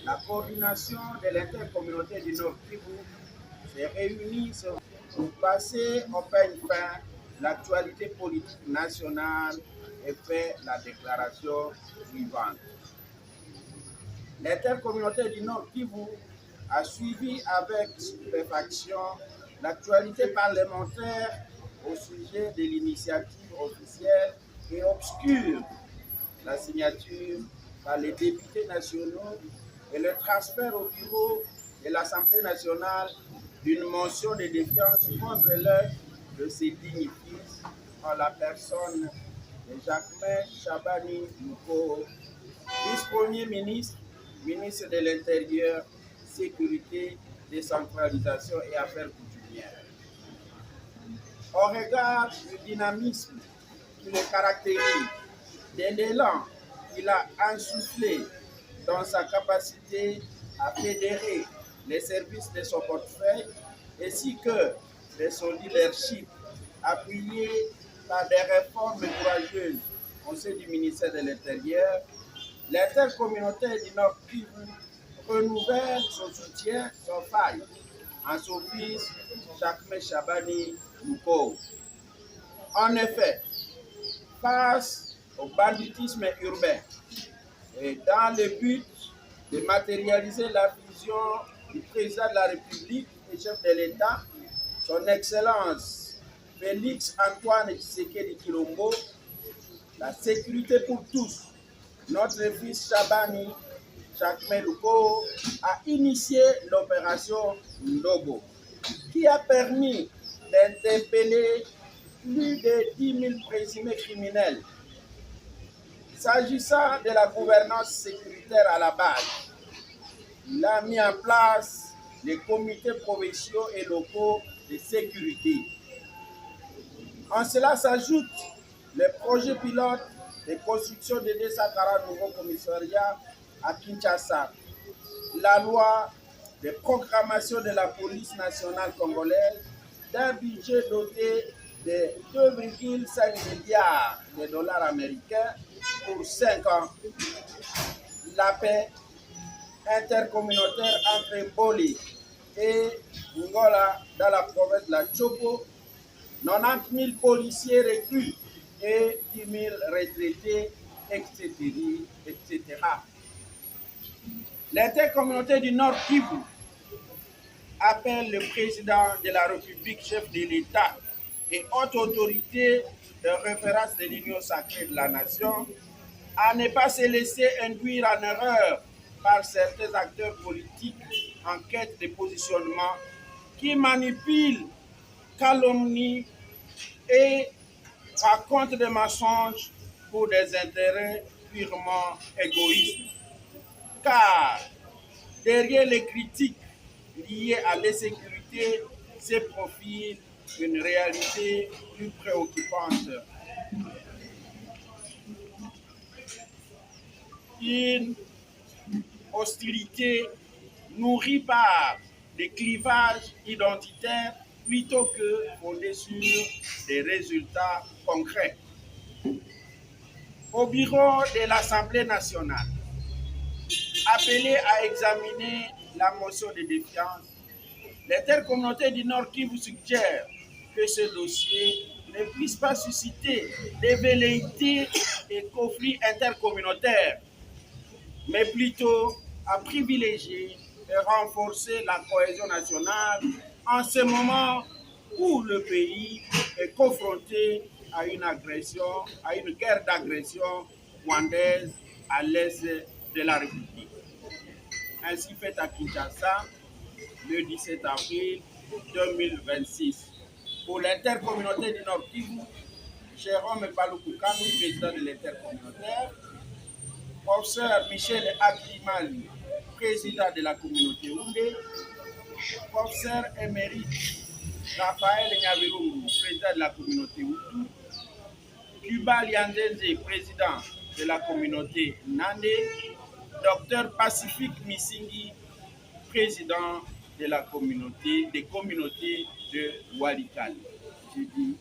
La coordination de l'intercommunauté du Nord Kivu s'est réunie pour passer au peigne fin l'actualité politique nationale et fait la déclaration suivante. L'intercommunauté du Nord Kivu a suivi avec stupéfaction l'actualité parlementaire au sujet de l'initiative officielle et obscure, la signature par les députés nationaux et le transfert au bureau de l'Assemblée nationale d'une motion de défiance contre l'œuvre de ses dignes fils en la personne de Jacquemain Chabani Mouko, vice-premier ministre, ministre de l'Intérieur, Sécurité, Décentralisation et Affaires coutumières. Au regard du dynamisme qui le caractérise, de l'élan qu'il a insufflé dans sa capacité à fédérer les services de son portefeuille, ainsi que de son leadership appuyé par des réformes courageuses au sein du ministère de l'Intérieur, l'intercommunauté du Nord Kivu renouvelle son soutien sans faille à son fils Jacquemain Chabani Mouko. En effet, face au banditisme urbain et dans le but de matérialiser la vision du président de la République et chef de l'État, son Excellence Félix Antoine Tshisekedi Tshilombo, la sécurité pour tous, notre fils Chabani Jacquemain Mouko a initié l'opération Ndogo, qui a permis d'interpeller plus de 10 000 présumés criminels. S'agissant de la gouvernance sécuritaire à la base, il a mis en place les comités provinciaux et locaux de sécurité. En cela s'ajoute le projet pilote de construction de 240 nouveaux commissariats à Kinshasa, la loi de programmation de la police nationale congolaise d'un budget doté de 2,5 milliards de dollars américains pour 5 ans, la paix intercommunautaire entre Mboli et Ngola dans la province de la Chopo, 90 000 policiers recrutés et 10 000 retraités, etc. L'intercommunauté du Nord Kivu appelle le président de la République, chef de l'État et haute autorité de référence de l'Union sacrée de la nation à ne pas se laisser induire en erreur par certains acteurs politiques en quête de positionnement qui manipulent, calomnient et racontent des mensonges pour des intérêts purement égoïstes. Car derrière les critiques liées à l'insécurité se profile une réalité plus préoccupante. Une hostilité nourrie par des clivages identitaires plutôt que fondée sur des résultats concrets. Au bureau de l'Assemblée nationale, appelé à examiner la motion de défiance, l'intercommunauté du Nord Kivu suggère que ce dossier ne puisse pas susciter des velléités et conflits intercommunautaires, mais plutôt à privilégier et renforcer la cohésion nationale en ce moment où le pays est confronté à une agression, à une guerre d'agression rwandaise à l'est de la République. Ainsi fait à Kinshasa le 17 avril 2026. Pour l'intercommunauté du Nord Kivu, Jérôme Palukukanou, président de l'intercommunautaire, professeur Michel Akimali, président de la communauté Oundé, professeur émérite Raphaël Nyavirungu, président de la communauté Hutu, Cuba Liandenze, président de la communauté Nandé, docteur Pacifique Misingi, président de la communauté, des communautés de Walikale. Je dis